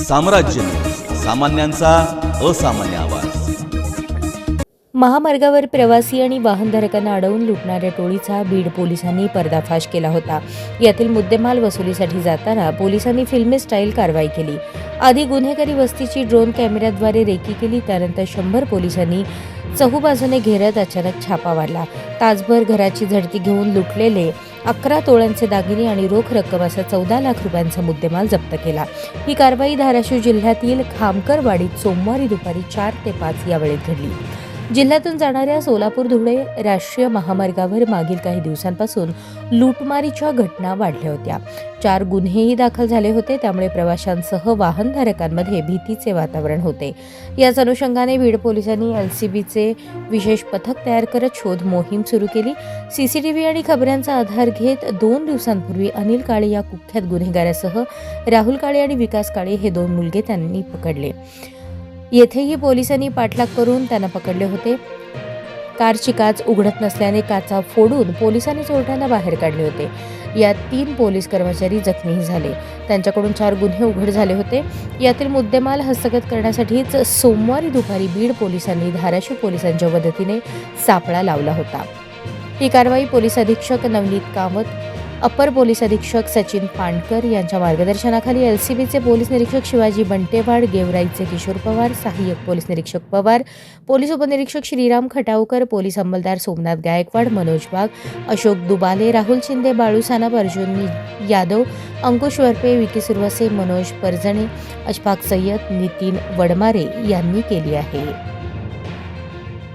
साम्राज्य न्यूज, सामान्यांचा असामान्य आवाज। महामार्गावर प्रवासी आणि वाहनधारकांना अडवून लुटणाऱ्या टोळीचा बीड पोलिसांनी पर्दाफाश केला होता। यातील मुद्देमाल वसुलीसाठी जाताना पोलिसांनी फिल्मी स्टाईल कारवाई केली। आधी गुन्हेगारी वस्तीची ड्रोन कॅमेऱ्याद्वारे रेकी केली। त्यानंतर 100 पोलिसांनी चहूबाजूने घेरत अचानक छापा मारला। तासभर घराची झडती घेऊन लुटलेले 11 तोळ्यांचे दागिने आणि रोख रक्कम असा 14 लाख रुपयांचा मुद्देमाल जप्त केला। ही कारवाई धाराशिव जिल्ह्यातील खामकरवाडीत सोमवारी दुपारी 4 ते 5 या वेळेत घडली। जिल्ह्यातून जाणाऱ्या सोलापूर-धुळे राष्ट्रीय महामार्गावर मागील काही दिवसांपासून लूटमारीच्या घटना वाढल्या होत्या। 4 गुन्हेही दाखल झाले होते। त्यामुळे प्रवाशांसह वाहनधारकांमध्ये भीतीचे वातावरण होते। याच अनुषंगाने बीड पोलिसांनी LCBचे विशेष पथक तयार करत शोध मोहीम सुरू केली। CCTV आणि खबरांचा आधार घेत 2 दिवसांपूर्वी अनिल काळे या कुख्यात गुन्हेगारासह राहुल काळे आणि विकास काळे हे 2 मुलगे त्यांनी पकडले। येथेही पोलिसांनी पाठलाग करून त्यांना पकडले होते। कारची काच उघडत नसल्याने काचा फोडून पोलिसांनी चोरट्यांना बाहेर काढले होते। यात 3 पोलीस कर्मचारी जखमी झाले। त्यांच्याकडून 4 गुन्हे उघड झाले होते। यातील मुद्देमाल हस्तगत करण्यासाठीच सोमवारी दुपारी बीड पोलिसांनी धाराशिव पोलिसांच्या मदतीने सापळा लावला होता। ही कारवाई पोलीस अधीक्षक नवनीत कामत, अपर पोलीस अधीक्षक सचिन पांडकर यांच्या मार्गदर्शनाखाली LCBचे पोलीस निरीक्षक शिवाजी बंटेवाड, गेवराईचे किशोर पवार, सहाय्यक पोलीस निरीक्षक पवार, पोलीस उपनिरीक्षक श्रीराम खटावकर, पोलीस अंमलदार सोमनाथ गायकवाड, मनोज वाघ, अशोक दुबाले, राहुल शिंदे, बाळू सानप, अर्जुन यादव, अंकुश वरपे, विकी सुरवसे, मनोज परजणे, अशफाक सय्यद, नितीन वडमारे यांनी केली आहे।